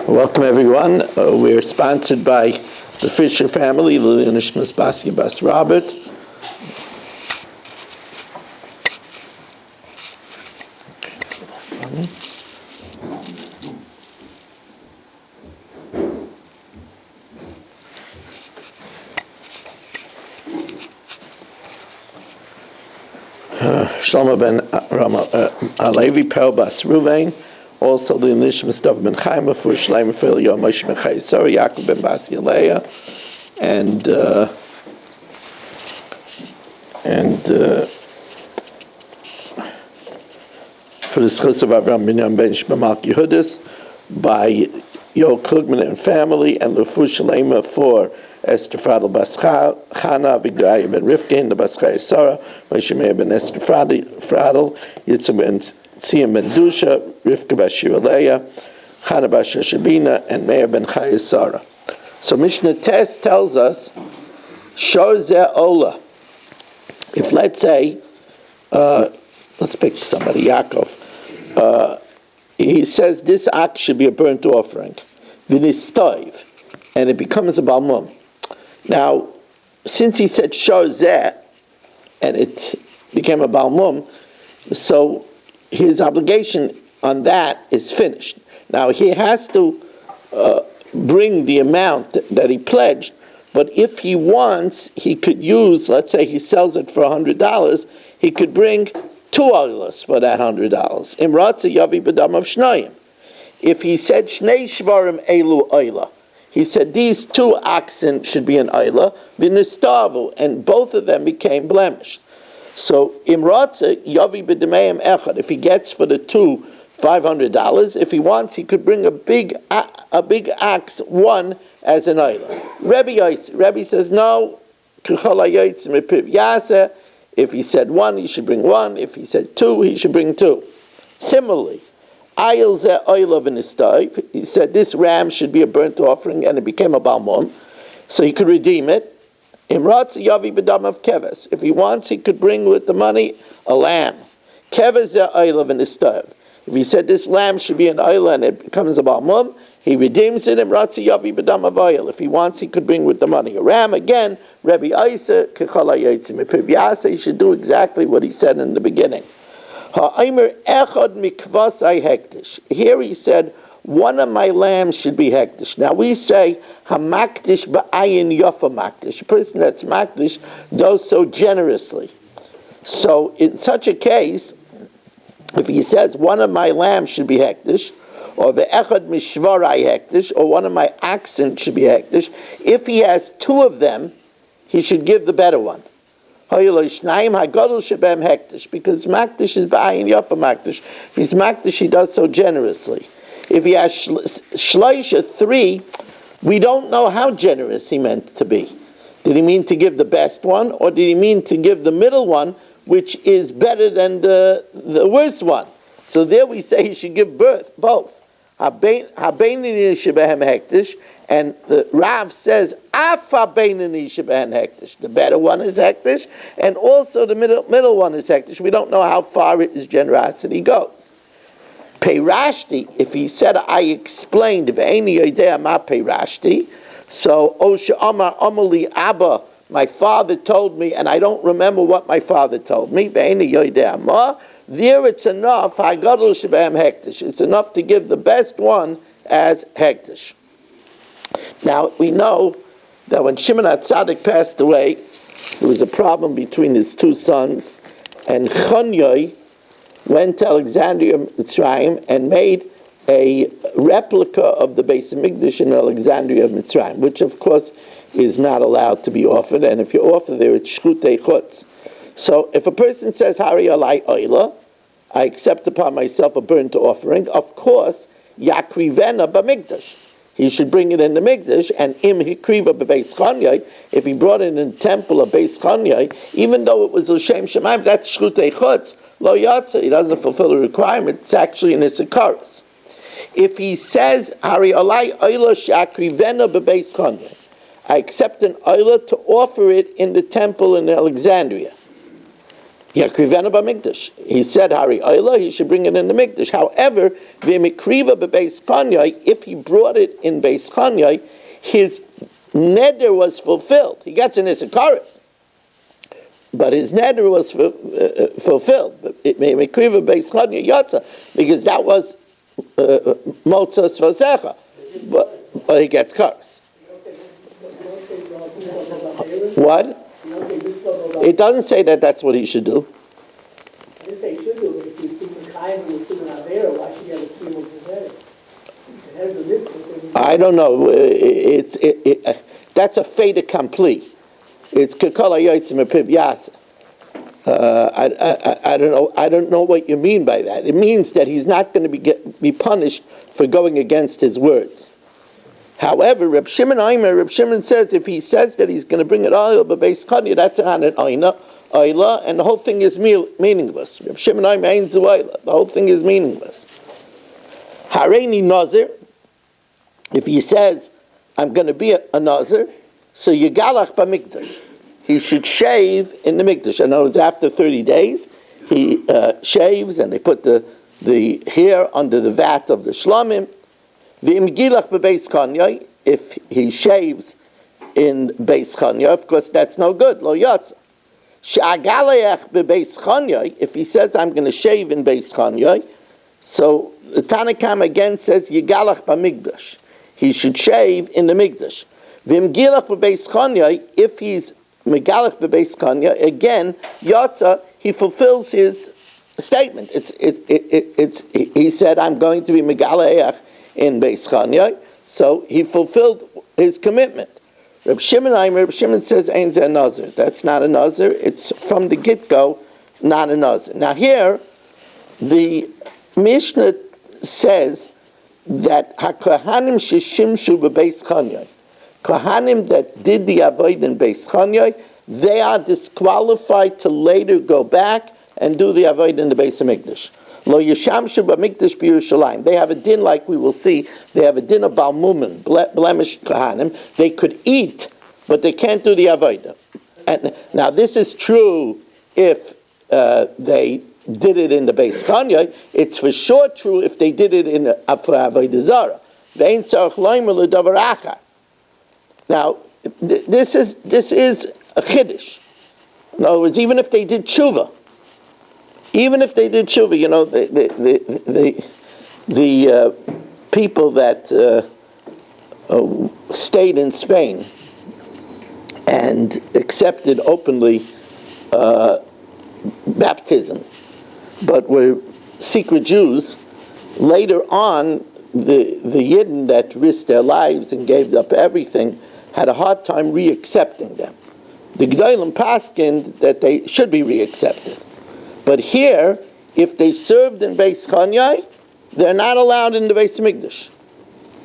Welcome everyone. We're sponsored by the Fisher family, Lilian Ishmas Basi Bas Robert. Shlomo ben Alevi Pel Bas Ruvain. Also, the Nishmas Dov ben Chaim for Shleim for Yomis Menachos, Yaakov ben Bas Yaleah, and for the Schus of Abraham Binyan ben Shmamak Yehudis by Yo Klugman and family, and Lefu Shalema for Esther Fradel Bas Chana, Vigdaya ben Rifkin, the Bas Chayesara, Moshe Meir ben Esther Fradel, Yitzhak ben Tziyam ben Dusha, Rivka bas Shiraleya, Chana bas Shashabina, and Meir ben Chayesara. So Mishna Tes tells us, Shor Zeh Ola. If let's say, let's pick somebody, Yaakov, he says this act should be a burnt offering, v'nistoiv, and it becomes a balmum. Now, since he said Shor Zeh, and it became a balmum, so his obligation on that is finished. Now he has to bring the amount that he pledged, but if he wants, he could use, let's say he sells it for $100, he could bring 2 oilas for that $100. Imratza yavi b'dam of shnayim. If he said shnei shvarim elu oila, he said these 2 oxen should be an oila, v'nistavu, and both of them became blemished. So imratza yavi b'demeim echad. If he gets for the 2 $500, if he wants, he could bring a big ox, one as an oila. Rebbe says no. If he said 1, he should bring 1. If he said 2, he should bring 2. Similarly, he said this ram should be a burnt offering, and it became a balmon, so he could redeem it. If he wants, he could bring with the money a lamb. If he said this lamb should be an oil and it becomes a balmum, he redeems it. If he wants, he could bring with the money a ram. Again, Rebbe Isa, he should do exactly what he said in the beginning. Here he said, one of my lambs should be hektish. Now we say, hamaktish ba'ayin yofa maktish. A person that's maktish does so generously. So in such a case, if he says one of my lambs should be hektish, or ve'echad mishvarai hektish, or one of my oxen should be hektish, if he has 2 of them, he should give the better one. Because maktish is ba'ayin yofa maktish. If he's maktish, he does so generously. If he has shloisha 3, we don't know how generous he meant to be. Did he mean to give the best one, or did he mean to give the middle one, which is better than the worst one? So there we say he should give both. And the Rav says, the better one is hektish, and also the middle one is hektish. We don't know how far his generosity goes. Peirashti, if he said, I explained, so, Osha Amar Amali Abba, my father told me, and I don't remember what my father told me, there it's enough, it's enough to give the best one as hektish. Now, we know that when Shimon HaTzadik passed away, there was a problem between his 2 sons, and Chonyoy went to Alexandria, Mitzrayim, and made a replica of the Beis Hamikdash in Alexandria of Mitzrayim, which of course is not allowed to be offered, and if you offer there, it's shchutei chutz. So if a person says, Hari alai oila, I accept upon myself a burnt offering, of course, yakrivena b'mikdash. He should bring it in the Mikdash, and im hikriva b'beis chanyai, if he brought it in the temple of Beis Chanyai, even though it was l'shem shemaim, that's shchutei chutz, lo yatsa, he doesn't fulfill the requirement, it's actually in his ikaros. If he says, Hari alai oila shakrivena b'beis chanyai, I accept an oila to offer it in the temple in Alexandria. Yakrivena b'mikdash. He said, Hari Ayla, he should bring it in the mikdash. However, v'mikriva b'beis chanyai, if he brought it in beis chanyai, his neder was fulfilled. He gets in Issachar, but his neder was fulfilled. It may mikriva beis chanyai yotza, because that was motzos vasecha, but he gets kares. What? It doesn't say that that's what he should do. I didn't say he should do it, but if he's keeping Chaim and he's keeping Avera, why should he have a kiyum of his head? The head of the mitzvah. I don't know. That's a fait accompli. It's kekala yotzim epiv yasa. I don't know what you mean by that. It means that he's not going to be punished for going against his words. However, Reb Shimon says if he says that he's going to bring it all b'beis chanya, that's not an ayla, and the whole thing is meaningless. Reb Shimon ain't zuayla. The whole thing is meaningless. Hareini nazir. If he says I'm going to be a nazir, so yigalach b'mikdash. He should shave in the mikdash. I know it's after 30 days. He shaves, and they put the hair under the vat of the shlamim. If he shaves in beis chanya, of course that's no good. Lo yatsa. If he says I'm going to shave in beis chanya, so the Tanakam again says yigalach b'mikdash. He should shave in the mikdash. If he's megalach b'beis chanya, again yatsa, he fulfills his statement. He said I'm going to be megalach in beis chanya, so he fulfilled his commitment. Reb Shimon says ain't a nazir. That's not a nazir. It's from the get-go, not a nazir. Now here, the Mishna says that hakohanim sheshimshu b'beis chanya, kohanim that did the avodah in beis chanya, they are disqualified to later go back and do the avodah in the Beis Hamikdash. Lo yishamshu b'mikdash b'Yerushalayim. They have a din, like we will see. They have a din of balmumin, blemish kohanim. They could eat, but they can't do the avodah. And now this is true if they did it in the Beis Chanya. It's for sure true if they did it in for avodah zara. Ve'ein tzarich loimer l'davar achar. Now this is a chiddush. In other words, even if they did tshuva. Even if they did tshuva, you know, the people that stayed in Spain and accepted openly baptism, but were secret Jews, later on, the Yidden that risked their lives and gave up everything had a hard time re-accepting them. The G'daylim paskined that they should be re-accepted. But here, if they served in Beis Chanyai, they're not allowed in the Beis Hamikdash.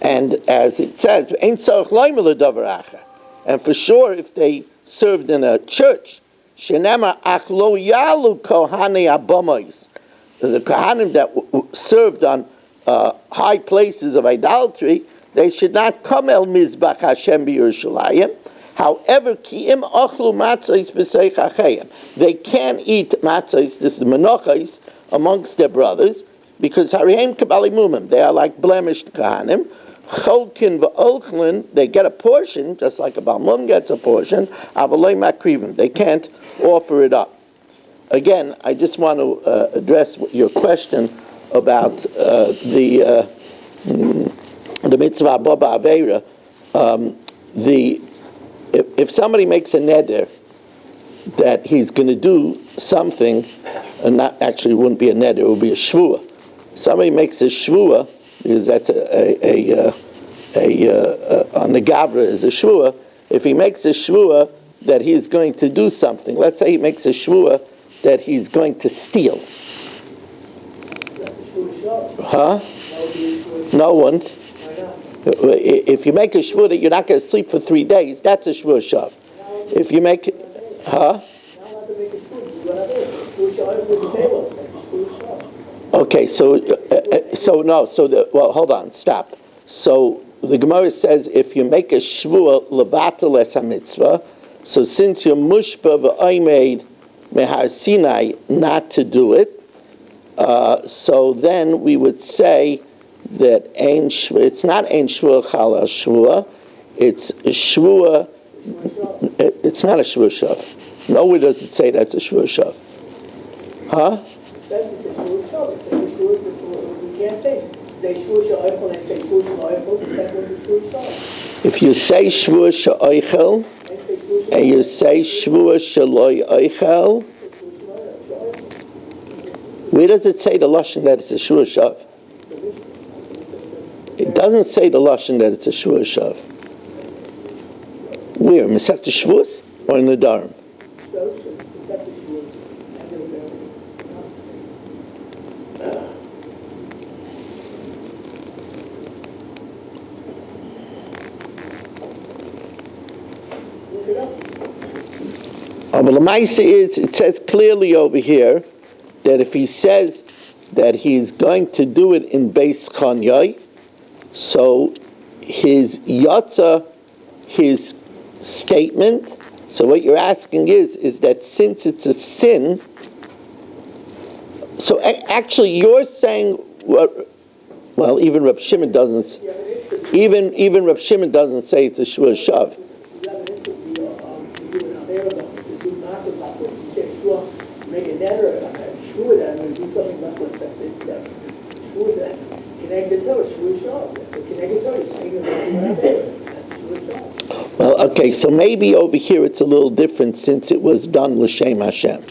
And as it says, "Ein tzarich loimer l'davar achar." And for sure, if they served in a church, shenemar ach lo yalu kohanei abomos, the kohanim that served on high places of idolatry, they should not come el mizbach Hashem b'Yerushalayim. However, ki'im ochlu matzos b'seich achayim. They can eat matzos, this is menachos, amongst their brothers, because harihem kabali mumim, they are like blemished kahanim. Cholkin v'olchlin, they get a portion, just like a balmum gets a portion, avaloi makrivim, they can't offer it up. Again, I just want to address your question about the mitzvah baba aveira. If somebody makes a neder that he's going to do something, and not actually it wouldn't be a neder, it would be a shvua. Somebody makes a shvua, because that's on the gavra is a shvua. If he makes a shvua that he's going to do something, let's say he makes a shvua that he's going to steal. Huh? No one. If you make a shvur that you're not going to sleep for 3 days, that's a shvur shav. If you make it, okay, hold on, stop. So the Gemara says if you make a shvur levatel es hamitzvah, so since you're mushba v'aymeid Mehar Sinai not to do it. So then we would say that it's not Ein Shvua Chal Al Shvua, it's a Shvua, it's not a Shvua Shav. Nowhere does it say that's a Shvua Shav. Huh? It says it's a Shvua Shav. It's a Shvua, we can't say they Shvua Sha'oichel and say Shvua Sha'oichel, the second one's a Shvua Shav. If you say Shvua Sha'oichel, and you say Shvua Sha'loi Oichel, where does it say the Lashon that it's a Shvua Shav? It doesn't say the Lashon that it's a Shvua Shav. Where? Masechta Shvus or in the Dharam? But the Maisa is, it says clearly over here that if he says that he's going to do it in Beis Chanyai, so his yatsa, his statement, so what you're asking is that since it's a sin, so actually you're saying, well, even Reb Shimon doesn't, even Reb Shimon doesn't say it's a Shvua Shav. Make a netter, Shvua that I'm going to do something like this. That's it. That's Shvua that connected to a Shvua Shav. That's a connected to it. That's a Shvua Shav. Well, okay, so maybe over here it's a little different since it was done l'shem Hashem.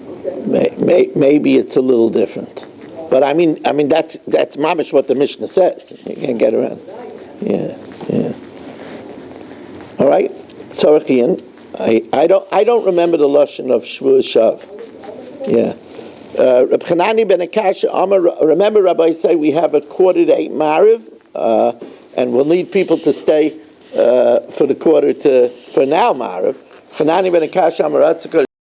Okay. Maybe it's a little different, but I mean that's mamish what the Mishna says. You can't get around. Yeah. All right, Tzarachian. I don't remember the lashon of Shvua Shav. Yeah. Reb Chanani ben Akasha Amar. Remember, Rabbi say we have a 7:45 Mariv, and we'll need people to stay for now Mariv. Chanani ben Akasha Amar Atzikah